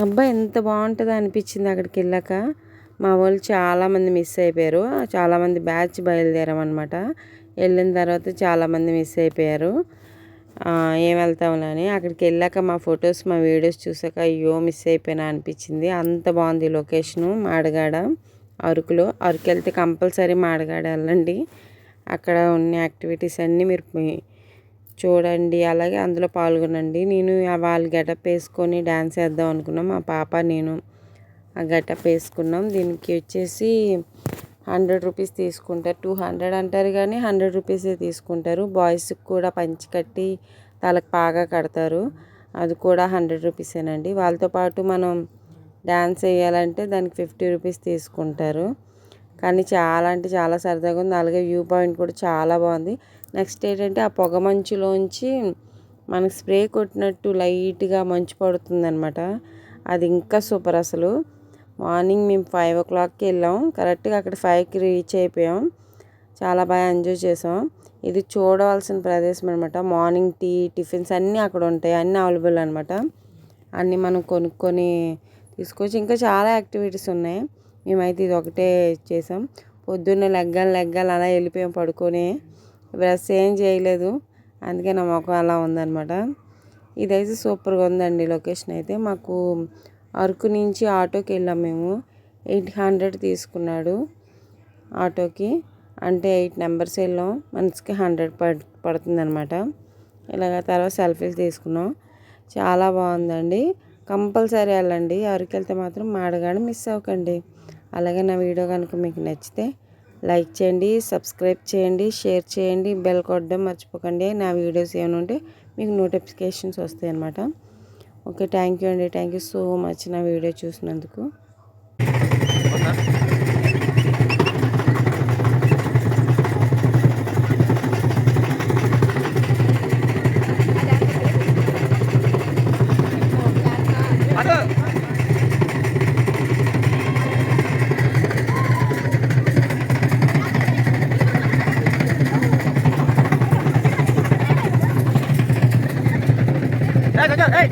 అబ్బా! ఎంత బావుంటదో అనిపించింది అక్కడికెళ్ళాక. మా వాళ్ళు చాలామంది మిస్ అయిపోయారు. చాలామంది బ్యాచ్ బయలుదేరామనమాట. వెళ్ళిన తర్వాత చాలామంది మిస్ అయిపోయారు. ఏం వెళ్తాంలే అని. అక్కడికెళ్ళాక మా ఫొటోస్, మా వీడియోస్ చూసాక అయ్యో! మిస్ అయిపోయానా అనిపించింది. అంత బాగుంది లొకేషను మాడగాడ, అరకులో. అరకెళ్తే కంపల్సరీ మాడగాడ వెళ్ళండి. అక్కడ ఉన్న యాక్టివిటీస్ అన్నీ మీరు చూడండి. అలాగే అందులో పాల్గొనండి. నేను వాళ్ళు గెటప్ వేసుకొని డ్యాన్స్ వేద్దాం అనుకున్నాం. మా పాప నేను ఆ గెటప్ వేసుకున్నాం. దీనికి వచ్చేసి 100 రూపీస్ తీసుకుంటారు. 200 అంటారు కానీ 100 రూపీసే తీసుకుంటారు. బాయ్స్కి కూడా పంచి కట్టి తలకు పాగా కడతారు. అది కూడా 100 రూపీసేనండి. వాళ్ళతో పాటు మనం డ్యాన్స్ వేయాలంటే దానికి 50 రూపీస్ తీసుకుంటారు. కానీ చాలా అంటే చాలా సరదాగా ఉంది. అలాగే వ్యూ పాయింట్ కూడా చాలా బాగుంది. నెక్స్ట్ ఏంటంటే ఆ పొగ మంచులోంచి మనకి స్ప్రే కొట్టినట్టు లైట్గా మంచు పడుతుందన్నమాట. అది ఇంకా సూపర్ అసలు. మార్నింగ్ మేము 5 o'clockకి వెళ్ళాం. కరెక్ట్గా అక్కడ 5కి రీచ్ అయిపోయాం. చాలా బాగా ఎంజాయ్ చేసాం. ఇది చూడవలసిన ప్రదేశం అనమాట. మార్నింగ్ టీ, టిఫిన్స్ అన్నీ అక్కడ ఉంటాయి. అన్నీ అవైలబుల్ అనమాట. అన్నీ మనం కొనుక్కొని తీసుకోవచ్చు. ఇంకా చాలా యాక్టివిటీస్ ఉన్నాయి. మేమైతే ఇది ఒకటే చేసాం. పొద్దున్నే లెగ్గాలి అలా వెళ్ళిపోయాం పడుకొని. బ్రష్ ఏం చేయలేదు. అందుకే నా ముఖం అలా ఉందన్నమాట. ఇదైతే సూపర్గా ఉందండి లొకేషన్ అయితే. మాకు అరకు నుంచి ఆటోకి వెళ్ళాం మేము. 800 తీసుకున్నాడు ఆటోకి. అంటే 8 మెంబర్స్ వెళ్ళాం. మనిషికి 100 పడుతుంది అనమాట. ఇలాగ తర్వాత సెల్ఫీస్ తీసుకున్నాం. చాలా బాగుందండి. కంపల్సరీ వెళ్ళండి. అరకు వెళ్తే మాత్రం మాడగాడ మిస్ అవ్వకండి. అలాగే నా వీడియో కనుక మీకు నచ్చితే లైక్ చేయండి, సబ్స్క్రైబ్ చేయండి, షేర్ చేయండి, బెల్ కొట్టడం మర్చిపోకండి. నా వీడియోస్ ఏమైనా ఉంటే మీకు నోటిఫికేషన్స్ వస్తాయి అన్నమాట. ఓకే, థ్యాంక్ యూ అండి. థ్యాంక్ యూ సో మచ్ నా వీడియో చూసినందుకు. Hey,